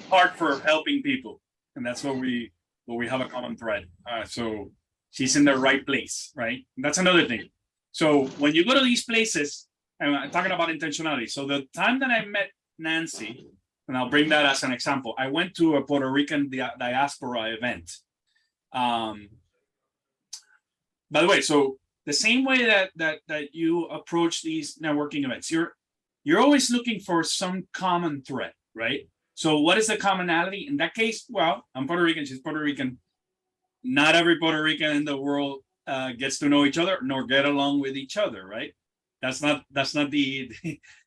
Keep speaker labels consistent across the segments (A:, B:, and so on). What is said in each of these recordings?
A: heart for helping people, and that's what we have a common thread. So she's in the right place, right? And that's another thing. So when you go to these places, and I'm talking about intentionality. So the time that I met Nancy, and I'll bring that as an example, I went to a Puerto Rican diaspora event. Um, by the way, so the same way that you approach these networking events, you're always looking for some common thread, right? So what is the commonality? In that case, well, I'm Puerto Rican, she's Puerto Rican. Not every Puerto Rican in the world gets to know each other nor get along with each other, right? That's not the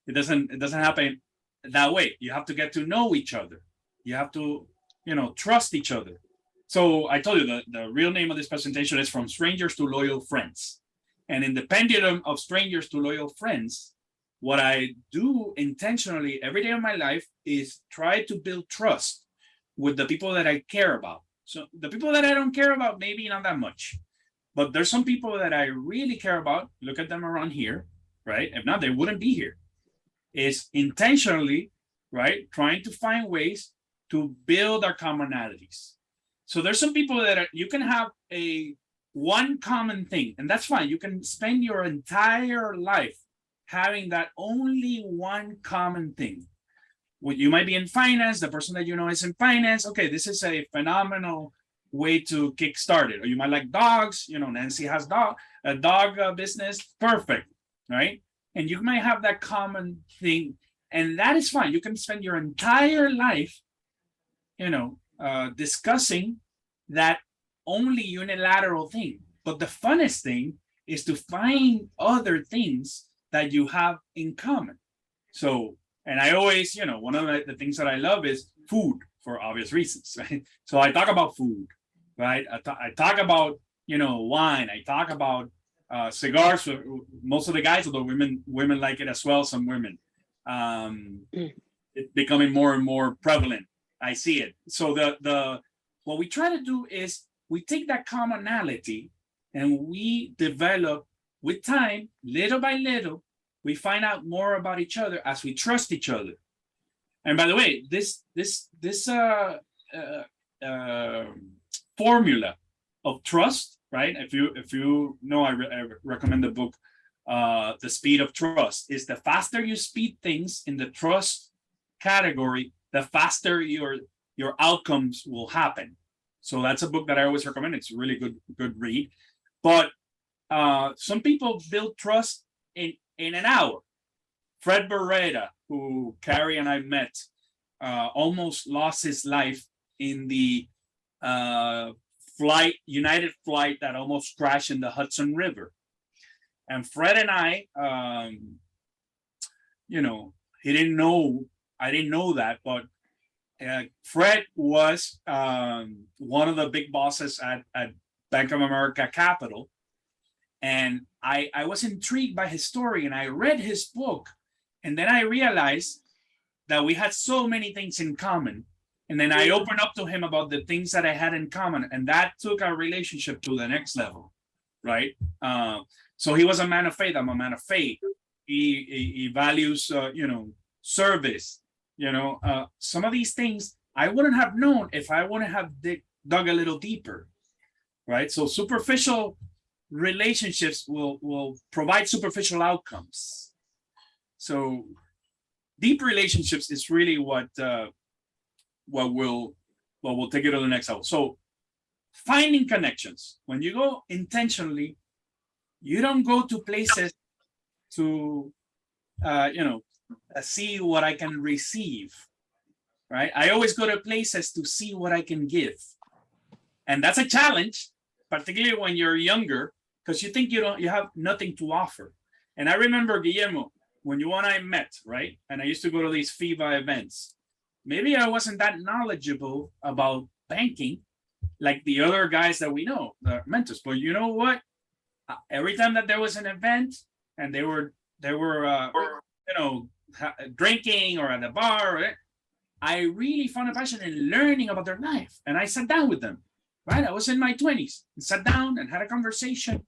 A: it doesn't happen that way. You have to get to know each other. You have to, trust each other. So I told you the real name of this presentation is From Strangers to Loyal Friends. And in the pendulum of strangers to loyal friends, what I do intentionally every day of my life is try to build trust with the people that I care about. So the people that I don't care about, maybe not that much. But there's some people that I really care about. Look at them around here, right? If not, they wouldn't be here. Is intentionally, right, trying to find ways to build our commonalities. So there's some people that you can have a one common thing, and that's fine. You can spend your entire life having that only one common thing. You might be in finance, the person that you know is in finance. Okay, this is a phenomenal way to kickstart it. Or you might like dogs. Nancy has a dog business. Perfect, right? And you might have that common thing, and that is fine. You can spend your entire life, discussing that only unilateral thing. But the funnest thing is to find other things that you have in common. So, and I always, one of the things that I love is food for obvious reasons, right? So I talk about food, right? I talk about, wine. I talk about cigars. Most of the guys, although women like it as well. Some women, it's becoming more and more prevalent. I see it. So what we try to do is we take that commonality and we develop with time, little by little, we find out more about each other as we trust each other. And by the way, this formula of trust, right? If you know, I recommend the book, The Speed of Trust. Is the faster you speed things in the trust category, the faster your outcomes will happen. So that's a book that I always recommend. It's a really good read. But some people build trust in an hour. Fred Beretta, who Carrie and I met, almost lost his life in the United flight that almost crashed in the Hudson River. And Fred and I, he didn't know, I didn't know that, but Fred was one of the big bosses at Bank of America Capital. And I was intrigued by his story, and I read his book, and then I realized that we had so many things in common. And then I opened up to him about the things that I had in common, and that took our relationship to the next level, right? So he was a man of faith. I'm a man of faith. He values, service. Some of these things I wouldn't have known if I wouldn't have dug a little deeper, right? So superficial relationships will provide superficial outcomes. So deep relationships is really what will take you to the next level. So finding connections. When you go intentionally, you don't go to places to see what I can receive, right? I always go to places to see what I can give. And that's a challenge, particularly when you're younger, because you think you have nothing to offer. And I remember, Guillermo, when you and I met, right? And I used to go to these FIBA events. Maybe I wasn't that knowledgeable about banking like the other guys that we know, the mentors. But you know what? Every time that there was an event and they were drinking or at the bar, right? I really found a passion in learning about their life. And I sat down with them, right? I was in my 20s and sat down and had a conversation.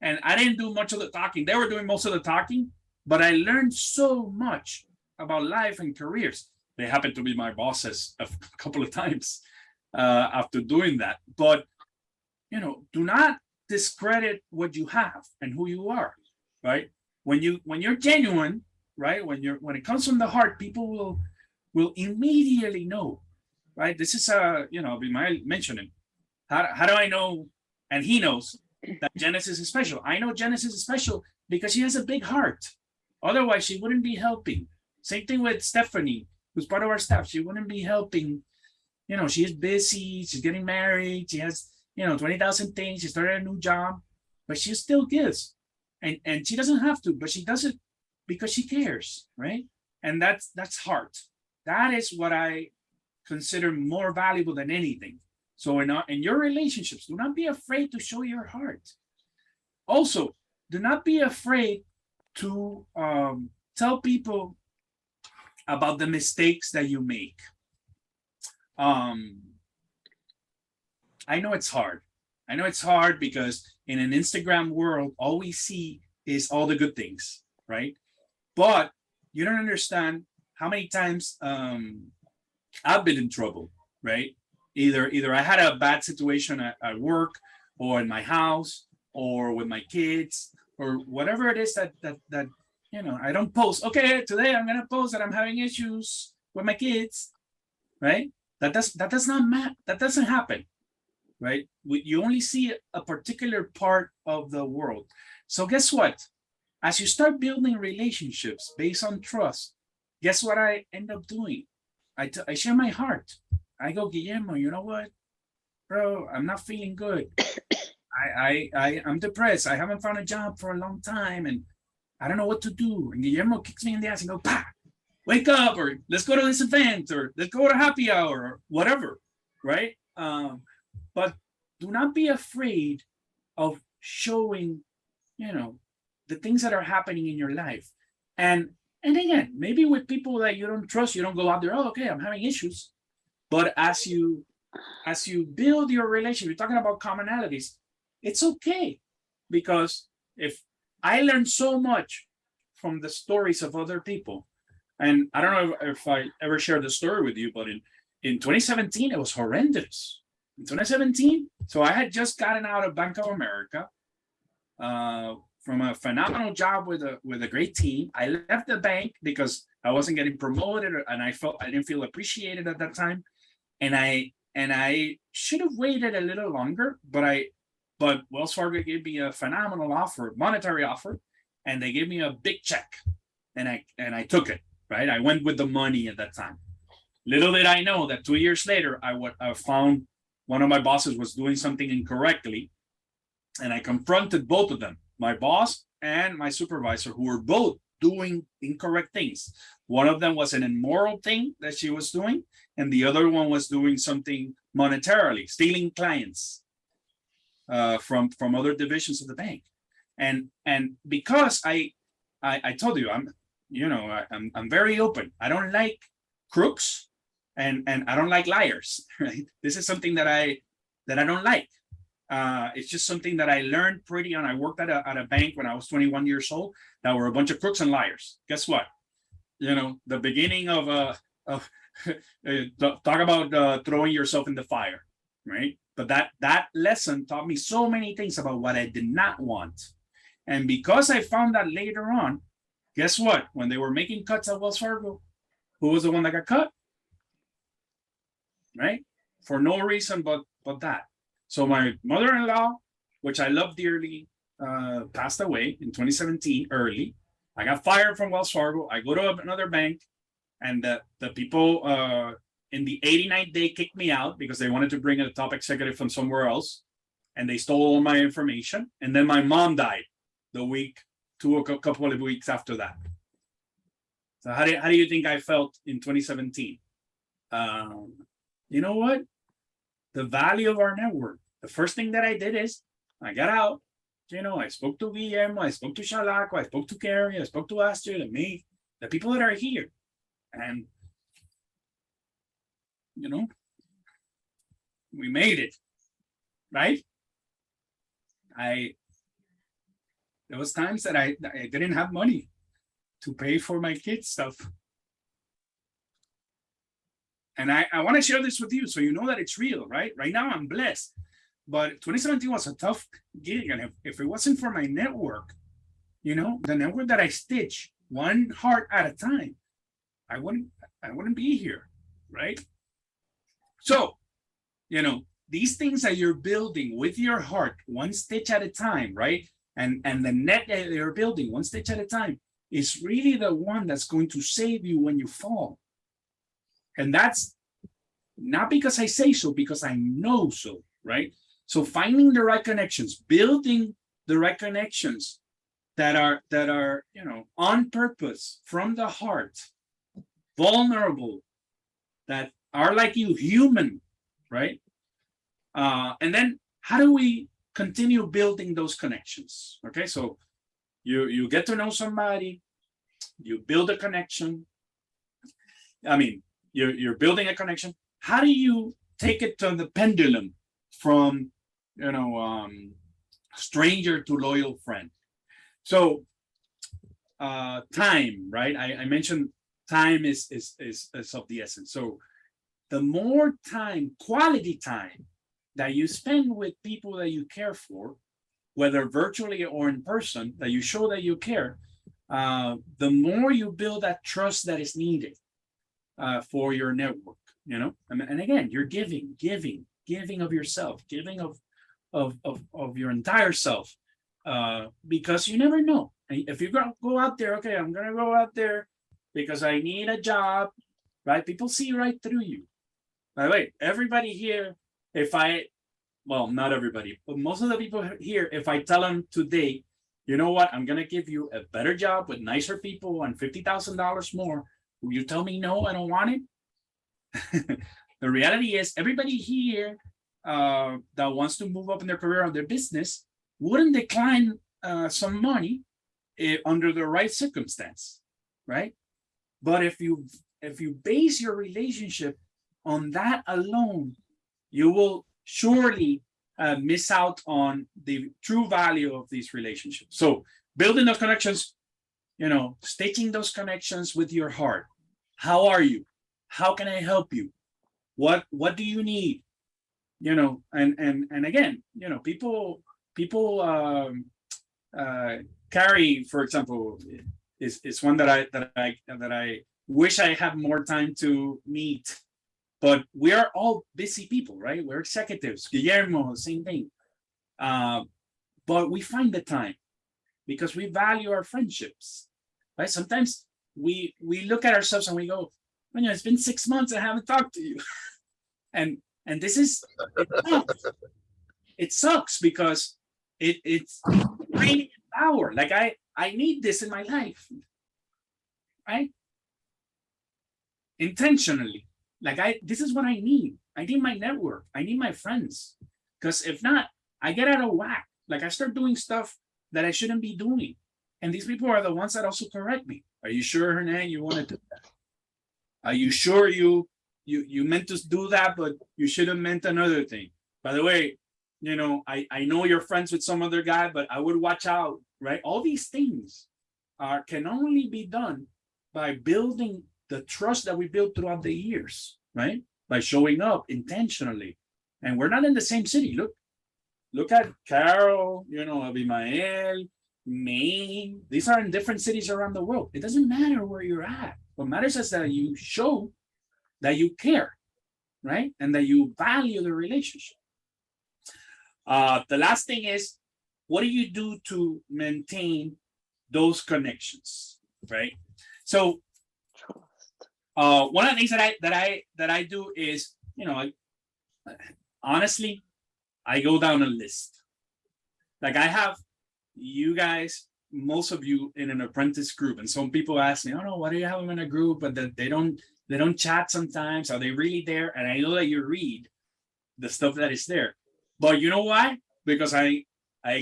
A: And I didn't do much of the talking. They were doing most of the talking, but I learned so much about life and careers. They happen to be my bosses a couple of times after doing that. But, do not discredit what you have and who you are, right? When you're genuine, right? When it comes from the heart, people will immediately know, right? This is be my mentioning. How do I know? And he knows that Genesis is special. I know Genesis is special because she has a big heart. Otherwise, she wouldn't be helping. Same thing with Stephanie, who's part of our staff. She wouldn't be helping. She is busy. She's getting married. She has, 20,000 things. She started a new job, but she still gives. And she doesn't have to, but she does it because she cares, right? And that's heart. That is what I consider more valuable than anything. So in your relationships, do not be afraid to show your heart. Also, do not be afraid to tell people about the mistakes that you make. I know it's hard. I know it's hard because in an Instagram world, all we see is all the good things, right? But you don't understand how many times I've been in trouble, right? Either I had a bad situation at work or in my house or with my kids or whatever it is that I don't post. Okay, today I'm gonna post that I'm having issues with my kids, right? That does not matter. That doesn't happen, right? You only see a particular part of the world. So guess what? As you start building relationships based on trust, guess what I end up doing? I share my heart. I go, Guillermo, you know what, bro? I'm not feeling good. I'm depressed. I haven't found a job for a long time, and I don't know what to do. And Guillermo kicks me in the ass and go, "Pa, wake up!" or "Let's go to this event," or "Let's go to happy hour," or whatever, right? But do not be afraid of showing, the things that are happening in your life. And again, maybe with people that you don't trust, you don't go out there, "Oh, okay, I'm having issues." But as you build your relationship, you're talking about commonalities, it's okay. Because if I learned so much from the stories of other people, and I don't know if I ever shared the story with you, but in 2017, it was horrendous. In 2017, so I had just gotten out of Bank of America from a phenomenal job with a great team. I left the bank because I wasn't getting promoted, and I didn't feel appreciated at that time. And I should have waited a little longer, but Wells Fargo gave me a phenomenal offer, monetary offer, and they gave me a big check, and I took it. Right, I went with the money at that time. Little did I know that 2 years later, I found one of my bosses was doing something incorrectly, and I confronted both of them, my boss and my supervisor, who were both doing incorrect things. One of them was an immoral thing that she was doing, and the other one was doing something monetarily, stealing clients from other divisions of the bank. And because I told you I'm very open. I don't like crooks, and I don't like liars. Right? This is something that I don't like. It's just something that I learned pretty young. I worked at a bank when I was 21 years old. That were a bunch of crooks and liars. Guess what? The beginning of talk about throwing yourself in the fire, right? But that lesson taught me so many things about what I did not want. And because I found that later on, guess what? When they were making cuts at Wells Fargo, who was the one that got cut? Right? For no reason but that. So my mother-in-law, which I love dearly, passed away in 2017 early. I got fired from Wells Fargo. I go to another bank, and the people in the 89th day kicked me out because they wanted to bring a top executive from somewhere else, and they stole all my information. And then my mom died a couple of weeks after that. So how do you think I felt in 2017? You know what? The value of our network. The first thing that I did is I got out. I spoke to Guillermo, I spoke to Shalaco, I spoke to Carrie, I spoke to Astrid and me, the people that are here. And, we made it, right? There was times that I didn't have money to pay for my kids' stuff. And I want to share this with you so you know that it's real, right? Right now I'm blessed. But 2017 was a tough gig. And if it wasn't for my network, you know, the network that I stitch one heart at a time, I wouldn't be here, right? So, you know, these things that you're building with your heart, one stitch at a time, right? And the net that you're building one stitch at a time is really the one that's going to save you when you fall. And that's not because I say so, because I know so, right? So finding the right connections, building the right connections that are you know, on purpose, from the heart, vulnerable, that are like you, human, right? And then how do we continue building those connections? Okay, so you get to know somebody, you build a connection. I mean, you're building a connection. How do you take it to the pendulum from, you know, stranger to loyal friend? So time, right? I mentioned time is of the essence. So the more time, quality time that you spend with people that you care for, whether virtually or in person, that you show that you care, the more you build that trust that is needed for your network, you know? And again, you're giving of yourself, giving of your entire self, because you never know. If you go out there, okay, I'm gonna go out there because I need a job, right? People see right through you. By the way, everybody here, well, not everybody, but most of the people here, if I tell them today, you know what, I'm gonna give you a better job with nicer people and $50,000 more, will you tell me no, I don't want it? The reality is everybody here that wants to move up in their career or their business wouldn't decline some money under the right circumstance, right? But if you base your relationship on that alone, you will surely miss out on the true value of these relationships. So building those connections, you know, stitching those connections with your heart. How are you? How can I help you? What do you need? You know, and again, you know, people carry, for example, is one that I wish I had more time to meet. But we are all busy people, right? We're executives. Guillermo, same thing. But we find the time because we value our friendships, right? Sometimes we look at ourselves and we go, you know, it's been 6 months I haven't talked to you, and this is it sucks because it's draining power. Like I need this in my life, right? Intentionally. Like this is what I need. I need my network. I need my friends. Because if not, I get out of whack. Like I start doing stuff that I shouldn't be doing. And these people are the ones that also correct me. Are you sure, Hernan, you want to do that? Are you sure you meant to do that, but you should have meant another thing? By the way, you know, I know you're friends with some other guy, but I would watch out, right? All these things can only be done by building the trust that we built throughout the years, right? By showing up intentionally. And we're not in the same city. Look at Carol, you know, Abimael, Maine. These are in different cities around the world. It doesn't matter where you're at. What matters is that you show that you care, right? And that you value the relationship. The last thing is, what do you do to maintain those connections, right? So one of the things that I do is, you know, honestly, I go down a list. Like I have you guys, most of you in an apprentice group, and some people ask me, "Oh no, why do you have them in a group?" But they don't chat sometimes. Are they really there? And I know that you read the stuff that is there, but you know why? Because I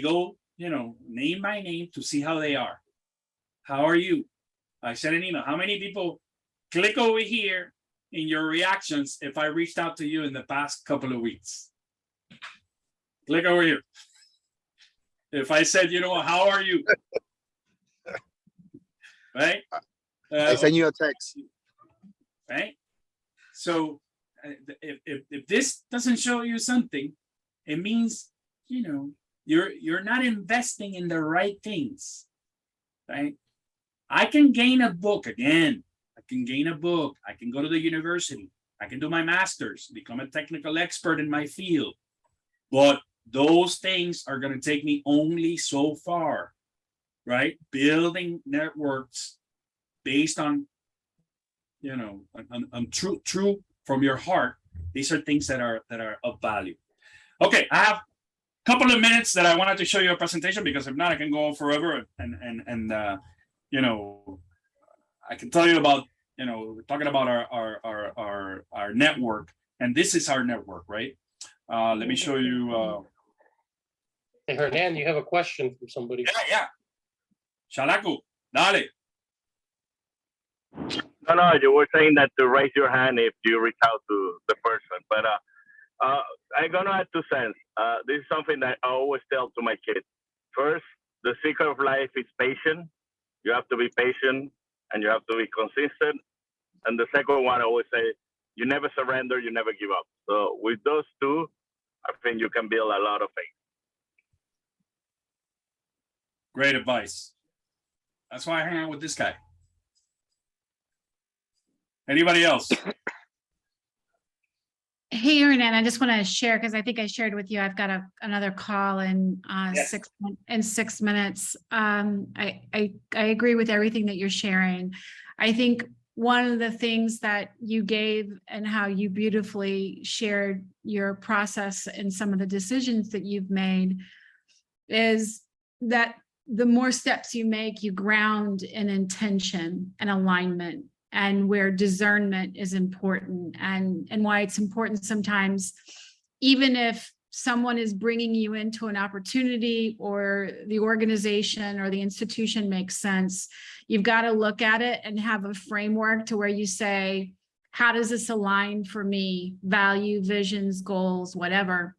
A: go, you know, name by name to see how they are. How are you? I sent an email. How many people click over here in your reactions if I reached out to you in the past couple of weeks? Click over here. If I said, you know, how are you? Right?
B: I send you a text.
A: Right? So if this doesn't show you something, it means, you know, you're not investing in the right things, right? I can gain a book again. I can gain a book. I can go to the university. I can do my master's, become a technical expert in my field. But those things are going to take me only so far, right? Building networks based on, you know, on true from your heart. These are things that are of value. Okay, I have a couple of minutes that I wanted to show you a presentation, because if not, I can go on forever and you know, I can tell you about, you know, we're talking about our network, and this is our network, right? Let me show you.
B: Hey, Hernan, you have a question from somebody.
A: Yeah. Shalaku, dale.
C: No, you were saying that to raise your hand if you reach out to the person. But I'm gonna add 2 cents. This is something that I always tell to my kids. First, the secret of life is patience. You have to be patient and you have to be consistent. And the second one, I always say, you never surrender, you never give up. So with those 2, I think you can build a lot of things.
A: Great advice. That's why I hang out with this guy. Anybody else?
D: Hey, Hernan, I just want to share, because I think I shared with you, I've got another call in
A: Yes.
D: 6 minutes. I agree with everything that you're sharing. I think one of the things that you gave and how you beautifully shared your process and some of the decisions that you've made is that the more steps you make, you ground in intention and alignment, and where discernment is important, and why it's important sometimes, even if someone is bringing you into an opportunity or the organization or the institution makes sense, you've got to look at it and have a framework to where you say, how does this align for me? Value, visions, goals, whatever.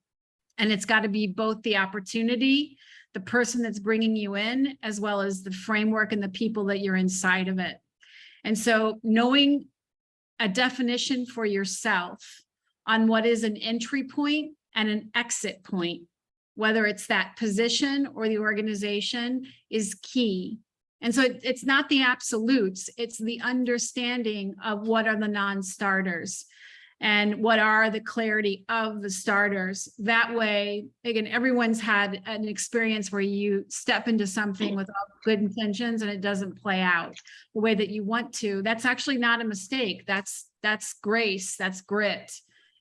D: And it's got to be both the opportunity, the person that's bringing you in, as well as the framework and the people that you're inside of it. And so knowing a definition for yourself on what is an entry point and an exit point, whether it's that position or the organization, is key. And so it's not the absolutes, it's the understanding of what are the non-starters and what are the clarity of the starters. That way, again, everyone's had an experience where you step into something with all good intentions and it doesn't play out the way that you want to. That's actually not a mistake. That's grace, that's grit,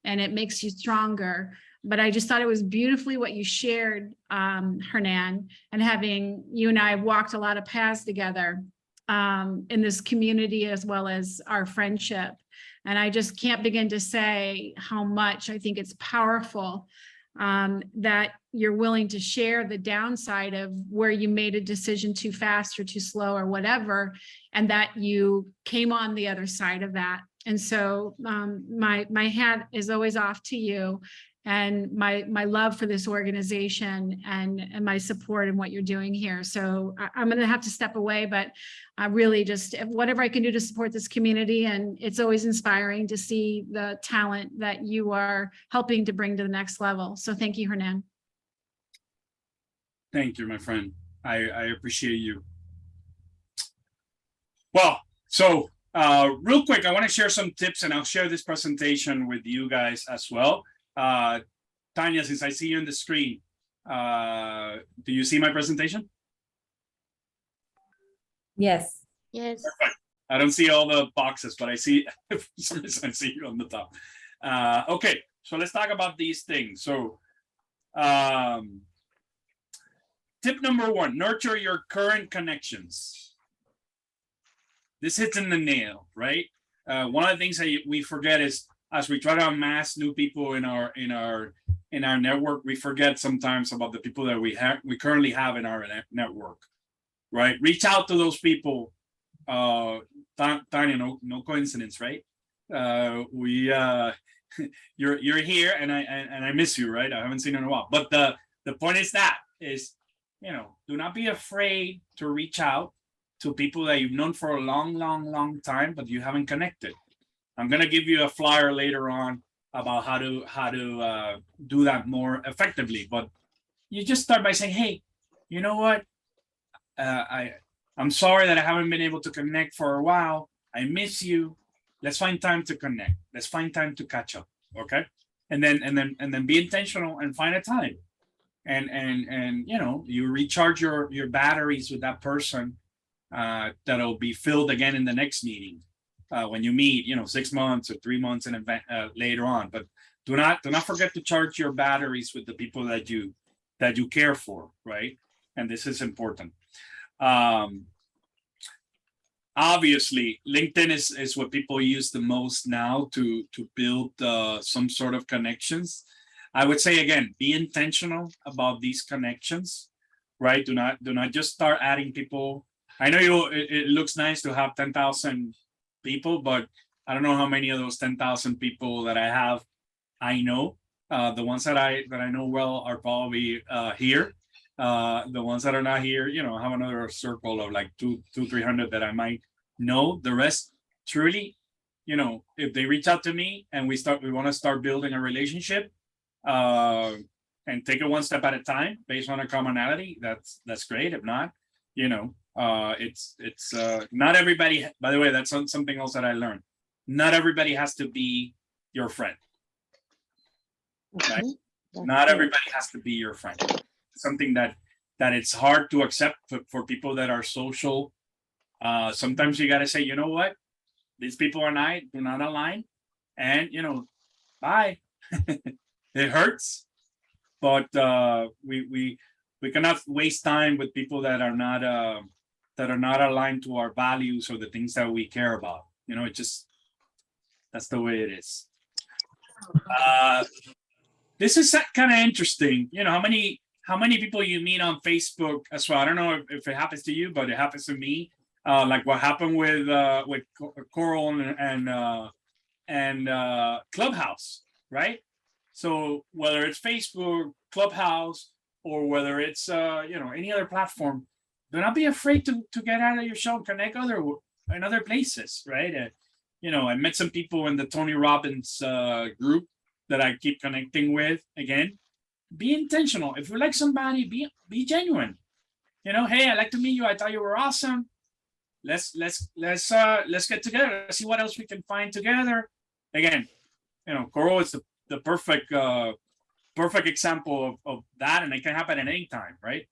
D: and it makes you stronger. But I just thought it was beautifully what you shared, Hernan, and having you and I walked a lot of paths together in this community as well as our friendship. And I just can't begin to say how much I think it's powerful that you're willing to share the downside of where you made a decision too fast or too slow or whatever, and that you came on the other side of that. And so my hat is always off to you, and my love for this organization and my support in what you're doing here. So I'm going to have to step away, but I really just whatever I can do to support this community. And it's always inspiring to see the talent that you are helping to bring to the next level. So thank you, Hernan.
A: Thank you, my friend. I appreciate you. Well, so real quick, I want to share some tips, and I'll share this presentation with you guys as well. Tanya, since I see you on the screen, do you see my presentation?
E: Yes.
D: Yes.
A: Perfect. I don't see all the boxes, but I see, for some reason I see you on the top. Okay, so let's talk about these things. So tip number 1, nurture your current connections. This hits in the nail, right? One of the things that we forget is, as we try to amass new people in our network, we forget sometimes about the people that we currently have in our network, right? Reach out to those people. Tanya, no coincidence, right? You're here, and I miss you, right? I haven't seen you in a while. But the point is do not be afraid to reach out to people that you've known for a long time, but you haven't connected. I'm going to give you a flyer later on about how to do that more effectively. But you just start by saying, hey, you know what? I'm sorry that I haven't been able to connect for a while. I miss you. Let's find time to connect. Let's find time to catch up. Okay. And then be intentional and find a time. And you know, you recharge your batteries with that person, that'll be filled again in the next meeting, when you meet, you know, 6 months or 3 months in event, later on. But do not forget to charge your batteries with the people that you care for, right? And this is important. Obviously, LinkedIn is what people use the most now to build some sort of connections. I would say again, be intentional about these connections, right? Do not just start adding people. I know it looks nice to have 10,000 people, but I don't know how many of those 10,000 people that I have I know. The ones that I know well are probably here. The ones that are not here, you know, I have another circle of like 300 that I might know. The rest, truly, you know, if they reach out to me and we want to start building a relationship, and take it one step at a time based on a commonality, that's great. If not, you know, it's not everybody. By the way, that's something else that I learned. Not everybody has to be your friend. Right? Not everybody has to be your friend. Something that it's hard to accept for people that are social. Sometimes you got to say, you know what, these people and I do not align, and you know, bye. It hurts, but we cannot waste time with people that are not aligned to our values or the things that we care about. You know, that's the way it is. This is kind of interesting. You know, how many people you meet on Facebook as well. I don't know if it happens to you, but it happens to me. Like what happened with Coral and Clubhouse, right? So whether it's Facebook, Clubhouse, or whether it's you know, any other platform, do not be afraid to get out of your shell and connect in other places, right? You know, I met some people in the Tony Robbins group that I keep connecting with. Again, be intentional. If you like somebody, be genuine. You know, hey, I'd like to meet you. I thought you were awesome. Let's get together. Let's see what else we can find together. Again, you know, Coral is the perfect example of that, and it can happen at any time, right?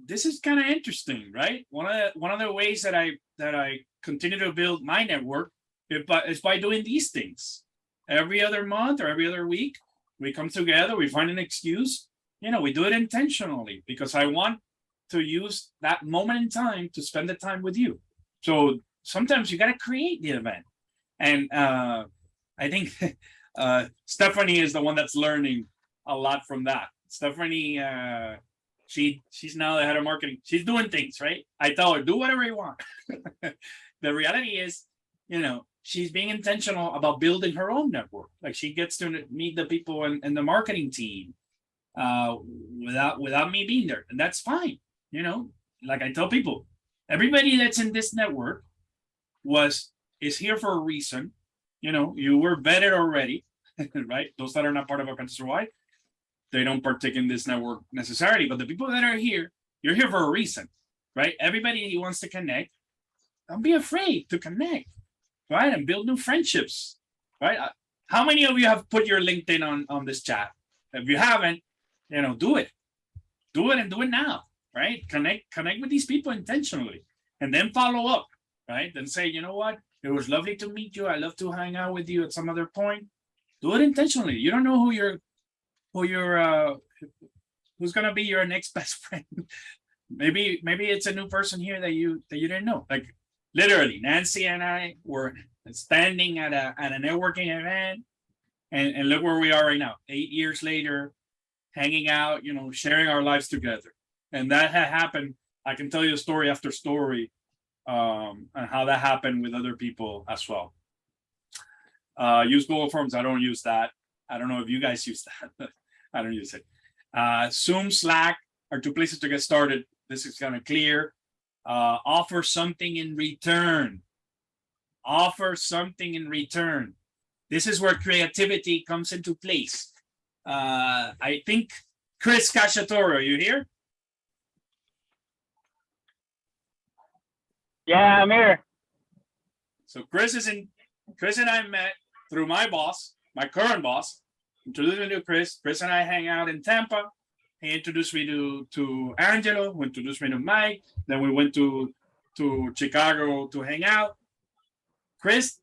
A: This is kind of interesting, right? One of the ways that I continue to build my network is by doing these things. Every other month or every other week, we come together, we find an excuse, you know, we do it intentionally because I want to use that moment in time to spend the time with you. So sometimes you got to create the event. And I think Stephanie is the one that's learning a lot from that. Stephanie, she's now the head of marketing. She's doing things, right? I tell her, do whatever you want. The reality is, you know, she's being intentional about building her own network. Like she gets to meet the people in the marketing team without me being there. And that's fine. You know, like I tell people, everybody that's in this network is here for a reason. You know, you were vetted already, right? Those that are not part of Apprentice Wide, they don't partake in this network necessarily. But the people that are here, you're here for a reason, right? Everybody wants to connect. Don't be afraid to connect, right? And build new friendships, right? How many of you have put your LinkedIn on this chat? If you haven't, you know, do it and do it now, right? Connect with these people intentionally, and then follow up, right? Then say, you know what? It was lovely to meet you. I love to hang out with you at some other point. Do it intentionally. You don't know who's gonna be your next best friend. maybe it's a new person here that you didn't know. Like literally, Nancy and I were standing at a networking event, and look where we are right now, 8 years later, hanging out, you know, sharing our lives together. And that had happened. I can tell you story after story, and how that happened with other people as well. Use Google Forms. I don't use that. I don't know if you guys use that, but I don't use it. Zoom, Slack are two places to get started. This is kind of clear. Offer something in return. Offer something in return. This is where creativity comes into place. I think Chris Cacciatore, are you here?
E: Yeah, I'm here.
A: So Chris and I met through my boss, my current boss, introduced me to Chris. Chris and I hang out in Tampa. He introduced me to Angelo, who introduced me to Mike. Then we went to Chicago to hang out. Chris,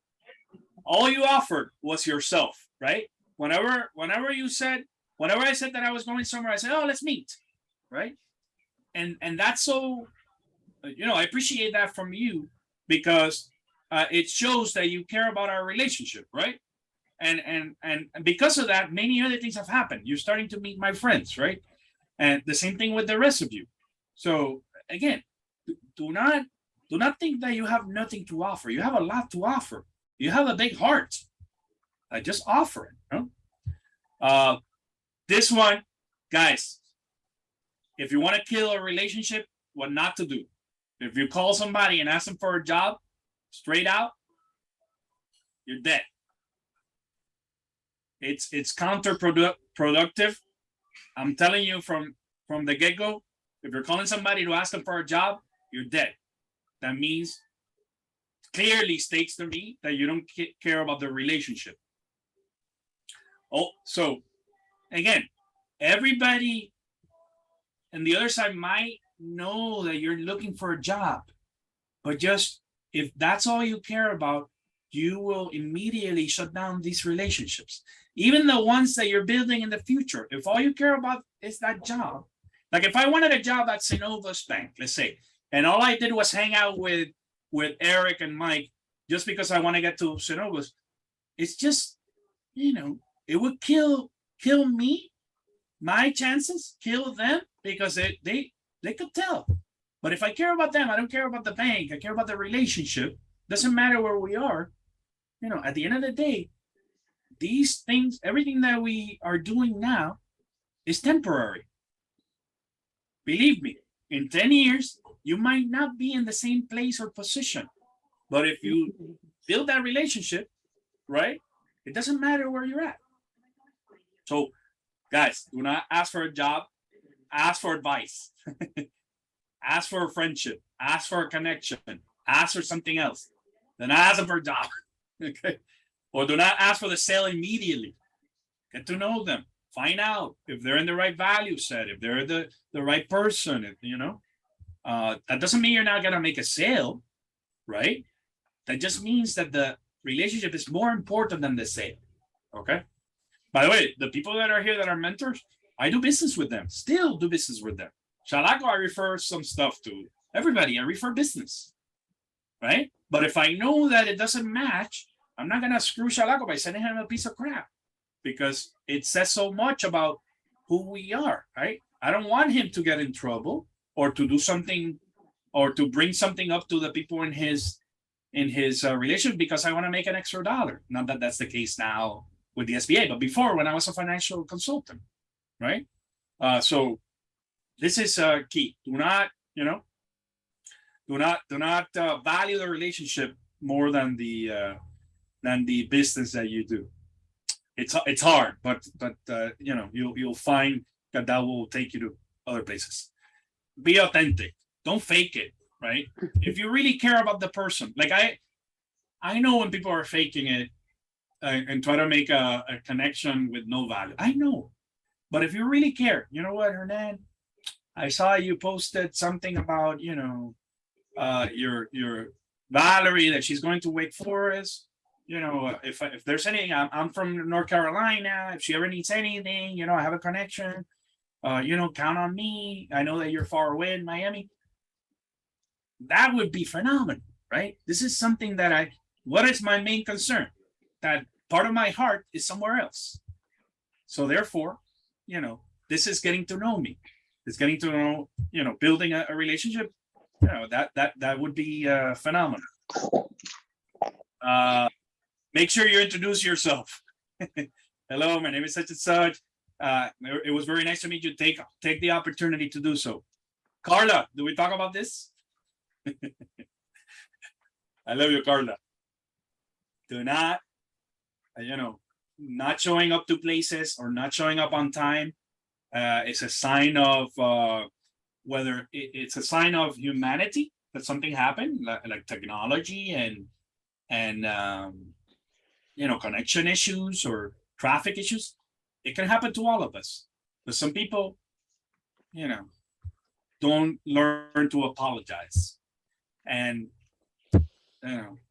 A: all you offered was yourself, right? Whenever I said that I was going somewhere, I said, "Oh, let's meet," right? And that's so, I appreciate that from you, because it shows that you care about our relationship, right? And because of that, many other things have happened. You're starting to meet my friends, right? And the same thing with the rest of you. So again, do not think that you have nothing to offer. You have a lot to offer. You have a big heart. I just offer it. This one, guys, if you want to kill a relationship, what not to do. If you call somebody and ask them for a job, straight out, you're dead. It's counterproductive. I'm telling you from the get-go, if you're calling somebody to ask them for a job, you're dead. That means, clearly states to me that you don't care about the relationship. Oh, so again, everybody on the other side might know that you're looking for a job, but just if that's all you care about, you will immediately shut down these relationships, even the ones that you're building in the future. If all you care about is that job, like if I wanted a job at Synovus Bank, let's say, and all I did was hang out with Eric and Mike just because I want to get to Synovus, it's just, it would kill me, my chances, kill them, because they could tell. But if I care about them, I don't care about the bank, I care about the relationship. Doesn't matter where we are. At the end of the day, these things, everything that we are doing now is temporary. Believe me, in 10 years, you might not be in the same place or position. But if you build that relationship, right, it doesn't matter where you're at. So, guys, do not ask for a job, ask for advice, ask for a friendship, ask for a connection, ask for something else. Then ask them for a job. Okay. Or do not ask for the sale immediately. Get to know them. Find out if they're in the right value set, if they're the right person, that doesn't mean you're not gonna make a sale, right? That just means that the relationship is more important than the sale. Okay. By the way, the people that are here that are mentors, I do business with them, still do business with them. Chalaco, I refer some stuff to everybody. I refer business, right? But if I know that it doesn't match, I'm not gonna screw Chalaco by sending him a piece of crap, because it says so much about who we are, right? I don't want him to get in trouble or to do something or to bring something up to the people in his relationship because I want to make an extra dollar. Not that that's the case now with the SBA, but before, when I was a financial consultant, right? So this is key. Do not value the relationship more than the business that you do. It's hard, but you'll find that will take you to other places. Be authentic. Don't fake it, right? If you really care about the person, like I know when people are faking it and try to make a connection with no value. I know, but if you really care, you know what, Hernan? I saw you posted something about your Valerie, that she's going to Wake Forest. If there's anything, I'm from North Carolina. If she ever needs anything, I have a connection. Count on me. I know that you're far away in Miami. That would be phenomenal, right? This is something that what is my main concern? That part of my heart is somewhere else. So therefore, this is getting to know me. It's getting to know, building a relationship. That would be phenomenal. Make sure you introduce yourself. Hello, my name is such and such. It was very nice to meet you. Take the opportunity to do so. Carla, do we talk about this? I love you, Carla. Do not, not showing up to places or not showing up on time. It's a sign of whether it's a sign of humanity that something happened, like technology and connection issues or traffic issues. It can happen to all of us, but some people, don't learn to apologize, and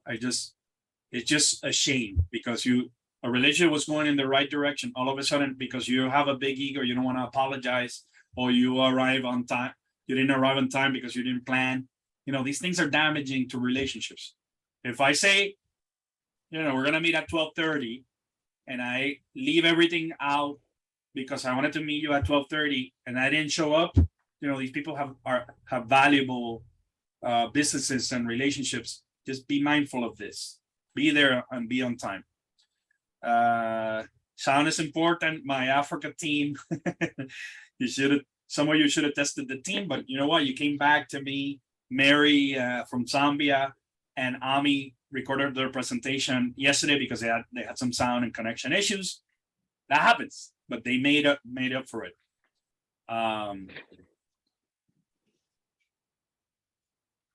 A: it's just a shame because a relationship was going in the right direction. All of a sudden, because you have a big ego, you don't want to apologize, or you arrive on time. You didn't arrive on time because you didn't plan. These things are damaging to relationships. If I say, we're gonna meet at 12:30, and I leave everything out because I wanted to meet you at 12:30, and I didn't show up, these people have valuable businesses and relationships. Just be mindful of this. Be there and be on time. Sound is important. My Africa team, some of you should have tested the team, but you know what? You came back to me, Mary from Zambia, and Ami recorded their presentation yesterday because they had some sound and connection issues. That happens, but they made up for it.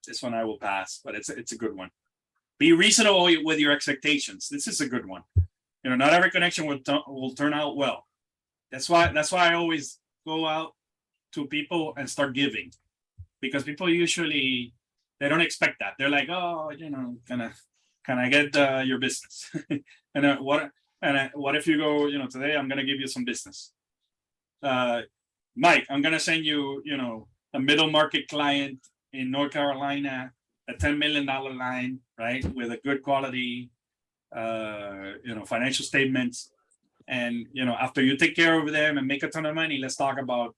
A: This one I will pass, but it's a good one. Be reasonable with your expectations. This is a good one. Not every connection will turn out well. That's why I always go out to people and start giving, because people usually they don't expect that. They're like, oh, can I get your business? and what if you go, today I'm gonna give you some business. Mike, I'm gonna send you, a middle market client in North Carolina, a $10 million line, right, with a good quality, financial statements, and after you take care of them and make a ton of money, let's talk about,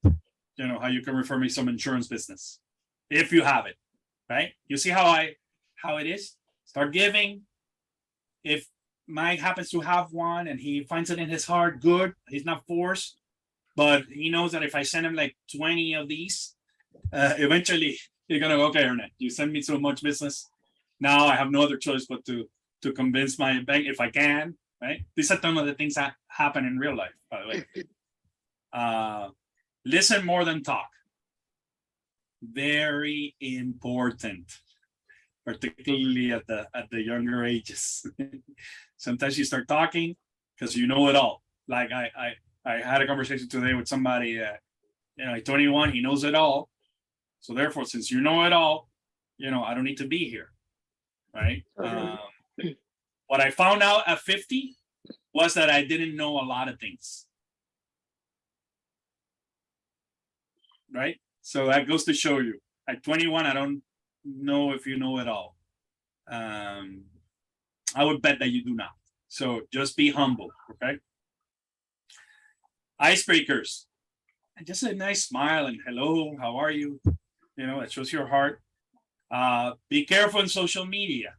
A: how you can refer me some insurance business, if you have it, right? You see how it is. Start giving. If Mike happens to have one and he finds it in his heart, good. He's not forced, but he knows that if I send him like 20 of these, eventually you're gonna go, okay, Hernan, you send me so much business. Now I have no other choice but to convince my bank if I can, right? These are some of the things that happen in real life, by the way. Listen more than talk. Very important, particularly at the younger ages. Sometimes you start talking because you know it all. Like I had a conversation today with somebody, 21, he knows it all. So therefore, since you know it all, I don't need to be here, right? What I found out at 50 was that I didn't know a lot of things, right? So that goes to show you. At 21, I don't know if you know it all. I would bet that you do not. So just be humble, okay? Icebreakers. And just a nice smile and hello, how are you? It shows your heart. Be careful in social media.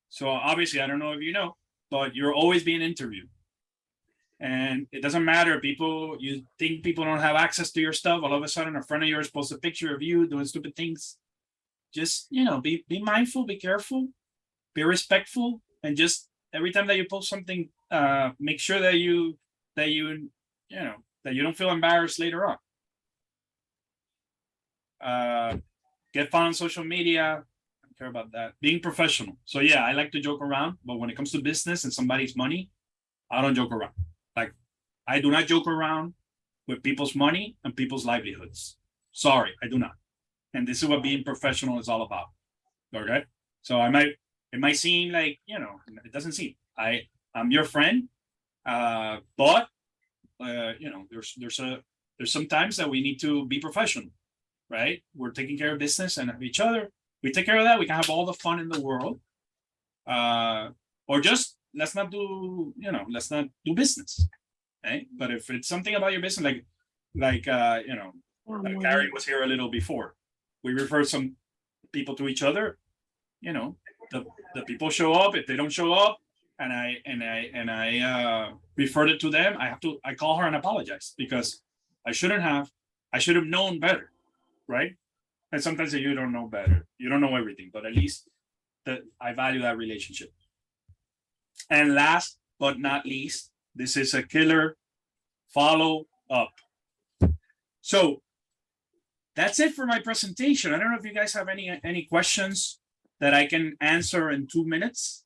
A: So obviously, I don't know if you know, but you're always being interviewed. And it doesn't matter. You think people don't have access to your stuff. All of a sudden, a friend of yours posts a picture of you doing stupid things. Just, be mindful, be careful, be respectful. And just every time that you post something, make sure that you don't feel embarrassed later on. Get found on social media. I don't care about that. Being professional. So yeah, I like to joke around, but when it comes to business and somebody's money, I don't joke around. Like, I do not joke around with people's money and people's livelihoods. Sorry, I do not. And this is what being professional is all about. Okay. So it might seem like, it doesn't seem. I'm your friend, but there's some times that we need to be professional, right? We're taking care of business and of each other. We take care of that. We can have all the fun in the world, or just let's not do business, right? But if it's something about your business, like Gary was here a little before, we refer some people to each other. The people show up. If they don't show up, and I referred it to them, I call her and apologize because I should have known better, right? And sometimes you don't know better, you don't know everything, but at least that I value that relationship. And last but not least, this is a killer follow up. So that's it for my presentation. I don't know if you guys have any questions that I can answer in 2 minutes,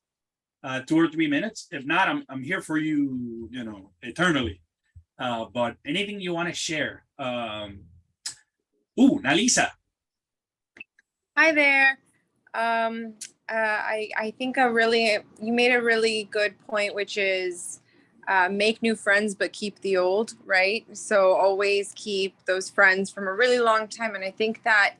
A: 2 or 3 minutes. If not, I'm here for you, you know, eternally. But anything you want to share? Nalisa.
E: Hi there. I think you made a really good point, which is make new friends, but keep the old, right? So always keep those friends from a really long time. And I think that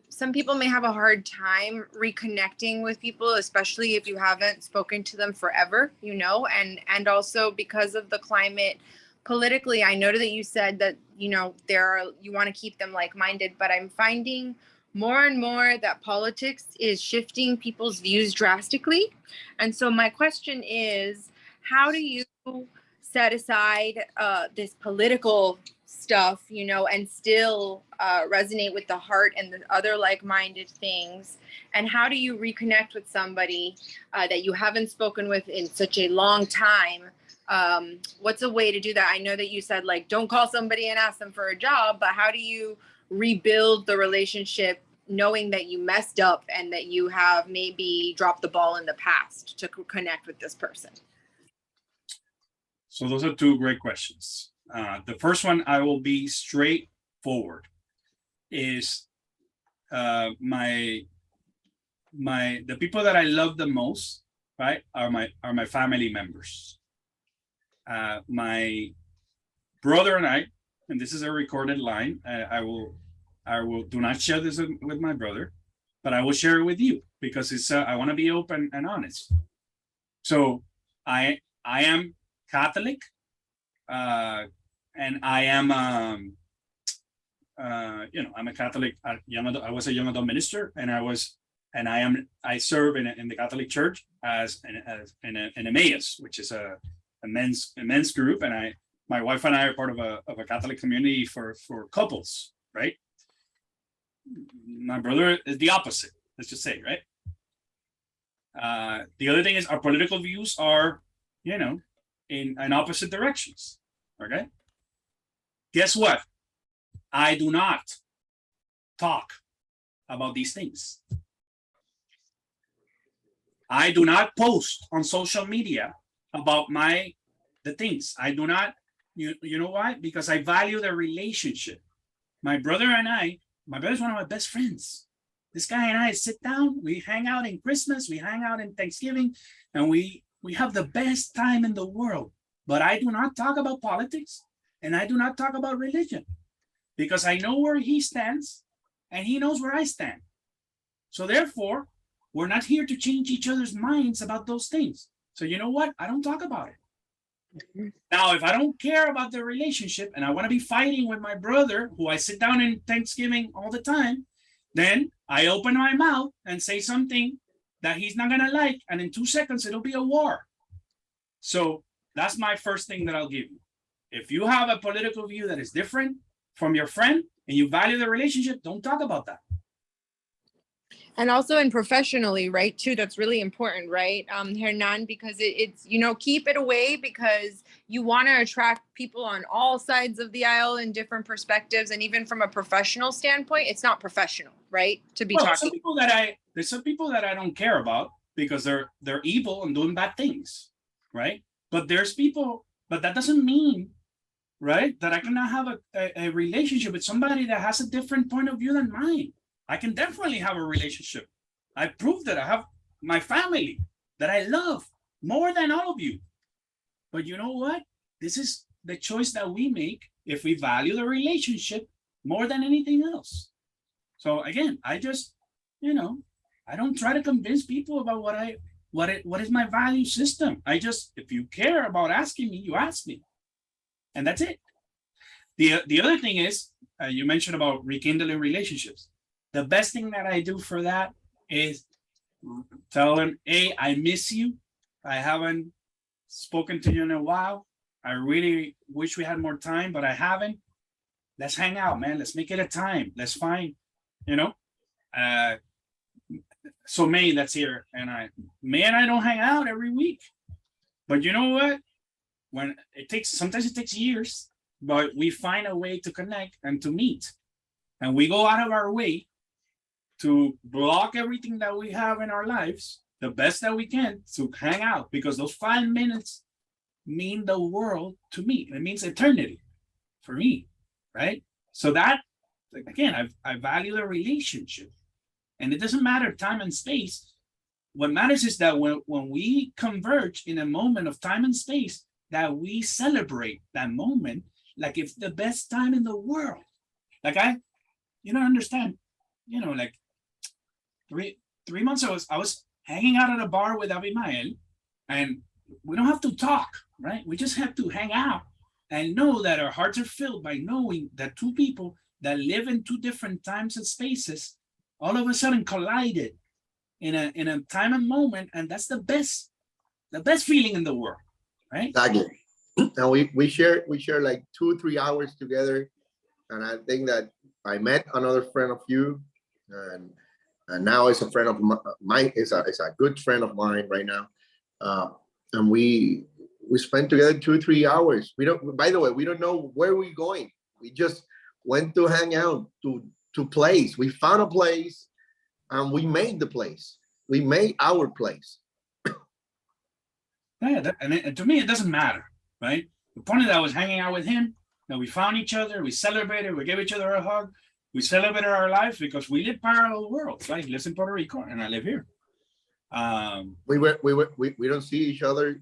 E: some people may have a hard time reconnecting with people, especially if you haven't spoken to them forever, you know, and also because of the climate politically. I know that you said that, you know, you want to keep them like-minded, but I'm finding more and more that politics is shifting people's views drastically. And so my question is, how do you set aside this political stuff, you know, and still resonate with the heart and the other like-minded things? And how do you reconnect with somebody that you haven't spoken with in such a long time? What's a way to do that? I know that you said, like, don't call somebody and ask them for a job, but how do you rebuild the relationship knowing that you messed up and that you have maybe dropped the ball in the past to connect with this person?
A: So those are 2 great questions. The first one, I will be straightforward, is the people that I love the most, right, are my family members. My brother and I, and this is a recorded line, I will do not share this with my brother, but I will share it with you because it's I want to be open and honest. So I am Catholic, and I am you know, I'm a Catholic I was a young adult minister, and I serve in the Catholic Church as an Emmaus, which is a men's group, and my wife and I are part of a Catholic community for couples, right? My brother is the opposite, let's just say, right? The other thing is our political views are, you know, in opposite directions, okay? Guess what? I do not talk about these things. I do not post on social media about the things. I do not, you know why? Because I value the relationship. My brother's one of my best friends. This guy and I sit down, we hang out in Christmas, we hang out in Thanksgiving, and we have the best time in the world. But I do not talk about politics, and I do not talk about religion, because I know where he stands and he knows where I stand. So therefore, we're not here to change each other's minds about those things. So you know what? I don't talk about it. Now, if I don't care about the relationship and I want to be fighting with my brother, who I sit down in Thanksgiving all the time, then I open my mouth and say something that he's not going to like. And in 2 seconds, it'll be a war. So that's my first thing that I'll give you. If you have a political view that is different from your friend and you value the relationship, don't talk about that.
E: And also in professionally, right, too, that's really important, right, Hernan, because it's, you know, keep it away, because you want to attract people on all sides of the aisle in different perspectives. And even from a professional standpoint, it's not professional, right, to be talking.
A: There's some people that I don't care about because they're evil and doing bad things, right? But there's people, but that doesn't mean, right, that I cannot have a relationship with somebody that has a different point of view than mine. I can definitely have a relationship. I proved that I have my family that I love more than all of you. But you know what? This is the choice that we make if we value the relationship more than anything else. So again, I just, you know, I don't try to convince people about what is my value system. I just, if you care about asking me, you ask me. And that's it. The other thing is, you mentioned about rekindling relationships. The best thing that I do for that is tell them, hey, I miss you. I haven't spoken to you in a while. I really wish we had more time, but I haven't. Let's hang out, man. Let's make it a time. Let's find, you know, so May, that's here, and May and I don't hang out every week. But you know what? When sometimes it takes years, but we find a way to connect and to meet. And we go out of our way to block everything that we have in our lives, the best that we can, to hang out, because those 5 minutes mean the world to me. It means eternity for me, right? So that, again, I value the relationship. And it doesn't matter time and space. What matters is that when we converge in a moment of time and space, that we celebrate that moment like it's the best time in the world. Like you don't understand, like 3 months ago, I was hanging out at a bar with Mayol, and we don't have to talk, right? We just have to hang out and know that our hearts are filled by knowing that two people that live in two different times and spaces all of a sudden collided in a time and moment, and that's the best feeling in the world, right?
F: Exactly. And we share like 2-3 hours together, and I think that I met another friend of you, and now it's a friend of mine. It's a good friend of mine right now, and we spent together 2-3 hours. We don't. By the way, we don't know where we're going. We just went to hang out to place. We found a place, and we made the place. We made our place.
A: Yeah, and to me, it doesn't matter, right? The point is that I was hanging out with him, that we found each other, we celebrated, we gave each other a hug, we celebrated our lives because we live parallel worlds, right? He lives in Puerto Rico and I live here.
F: We don't see each other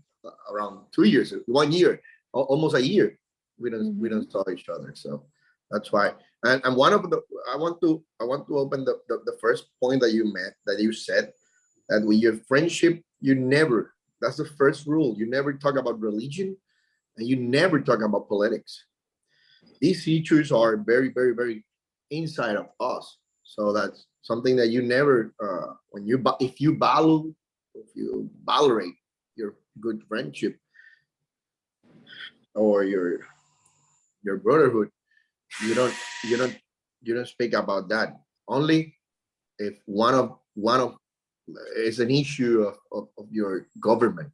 F: around 2 years, 1 year, almost a year. We don't saw each other, so that's why. And one of the I want to open the first point that you said, that with your friendship, you never. That's the first rule. You never talk about religion, and you never talk about politics. These issues are very, very, very inside of us. So that's something that you never, if you valorate your good friendship or your brotherhood, you don't speak about that. Only if one of is an issue of your government,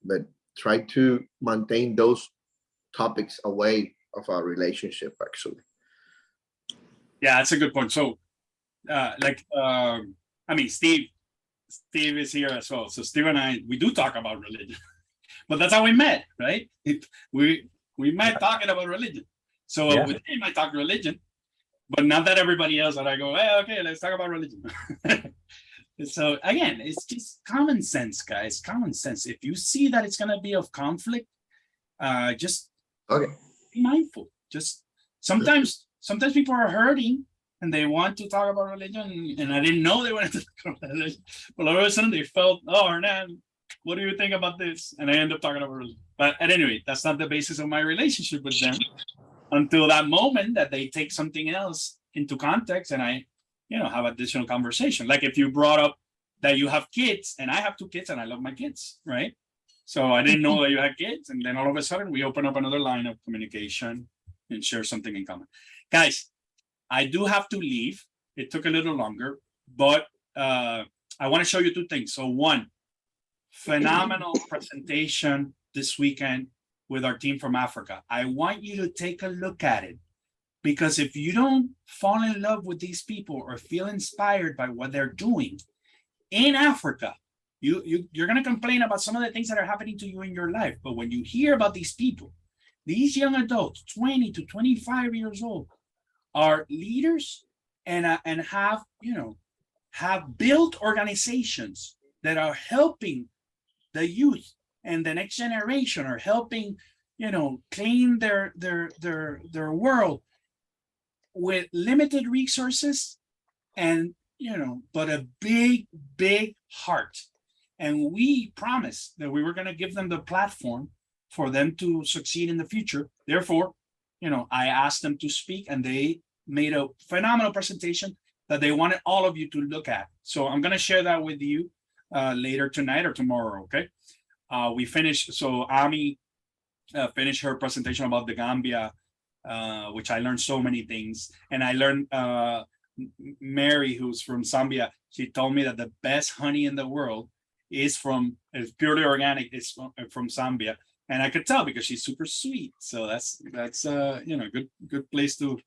F: but try to maintain those topics away of our relationship, actually.
A: Yeah, that's a good point. So Steve is here as well. So Steve and I, we do talk about religion, but that's how we met, right? We met talking about religion. So with him, I talk religion, but not that everybody else that I go, hey, okay, let's talk about religion. So again, it's just common sense, guys. Common sense. If you see that it's gonna be of conflict, just be mindful. Just sometimes people are hurting and they want to talk about religion, and I didn't know they wanted to talk about religion, but all of a sudden they felt, oh, Hernan, what do you think about this? And I end up talking about religion. But at any rate, that's not the basis of my relationship with them until that moment that they take something else into context and I have additional conversation. Like if you brought up that you have kids, and I have 2 kids and I love my kids, right? So I didn't know that you had kids, and then all of a sudden we open up another line of communication and share something in common. Guys, I do have to leave. It took a little longer, but I want to show you 2 things. So one, phenomenal presentation this weekend with our team from Africa. I want you to take a look at it, because if you don't fall in love with these people or feel inspired by what they're doing in Africa, you're going to complain about some of the things that are happening to you in your life. But when you hear about these people, these young adults, 20 to 25 years old, are leaders and have built organizations that are helping the youth and the next generation, are helping clean their world with limited resources and but a big heart. And we promised that we were going to give them the platform for them to succeed in the future. Therefore, I asked them to speak, and they made a phenomenal presentation that they wanted all of you to look at. So I'm going to share that with you later tonight or tomorrow. Okay. We finished. So Ami finished her presentation about the Gambia, which I learned so many things. And I learned Mary, who's from Zambia, she told me that the best honey in the world is purely organic, is from Zambia. And I could tell because she's super sweet. So that's good place to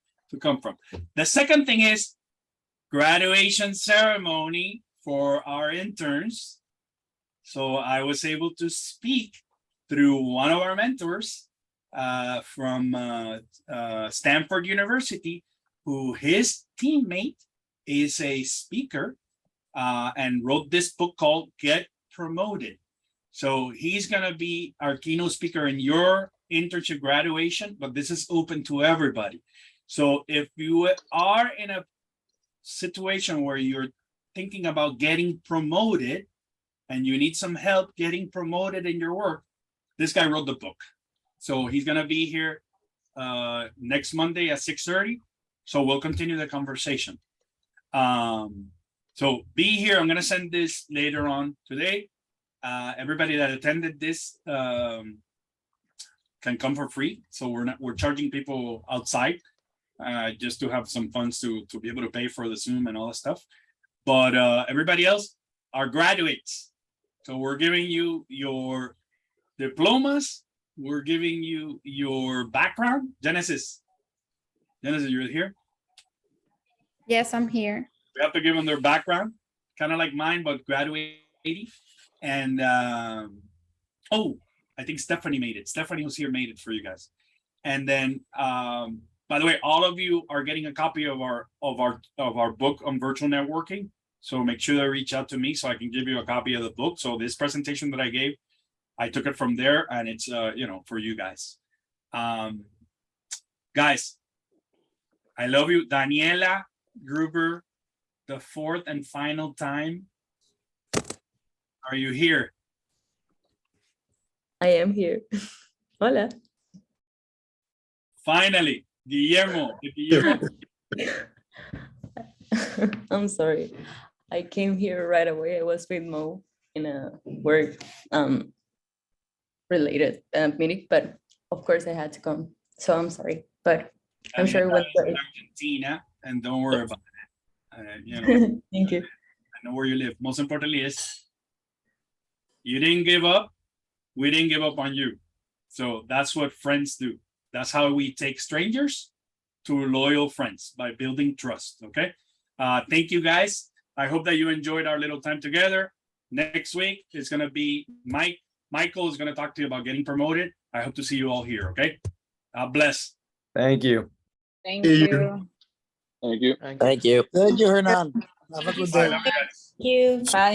A: come from. The second thing is graduation ceremony for our interns. So I was able to speak through one of our mentors from Stanford University, who his teammate is a speaker and wrote this book called Get Promoted. So he's going to be our keynote speaker in your internship graduation, but this is open to everybody. So if you are in a situation where you're thinking about getting promoted and you need some help getting promoted in your work, this guy wrote the book. So he's going to be here next Monday at 6:30. So we'll continue the conversation. So be here. I'm going to send this later on today. Everybody that attended this can come for free. So we're charging people outside just to have some funds to be able to pay for the Zoom and all that stuff. But everybody else are graduates. So we're giving you your diplomas. We're giving you your background. Genesis, you're here?
G: Yes, I'm here.
A: We have to give them their background, kind of like mine, but graduating. And I think Stephanie made it. Stephanie was here, made it for you guys. And then, by the way, all of you are getting a copy of our book on virtual networking. So make sure to reach out to me so I can give you a copy of the book. So this presentation that I gave, I took it from there, and it's for you guys. Guys, I love you. Daniela Gruber, the fourth and final time. Are you here?
H: I am here. Hola.
A: Finally, Guillermo.
H: I'm sorry. I came here right away. I was with Mo in a work related meeting, but of course I had to come. So I'm sorry, but I'm sure it went great.
A: Argentina, and don't worry about it.
H: Thank you.
A: I know where you live. Most importantly is you didn't give up. We didn't give up on you. So that's what friends do. That's how we take strangers to loyal friends, by building trust. Okay. Thank you guys. I hope that you enjoyed our little time together. Next week is going to be Michael is going to talk to you about getting promoted. I hope to see you all here. Okay. God bless.
I: Thank you.
G: Thank
F: See you.
G: you.
J: Thank you.
B: Thank you.
K: Thank you.
L: Thank you, Hernan. Have a good
A: Bye,
L: day.
A: love you guys.
G: Thank you.
H: Bye.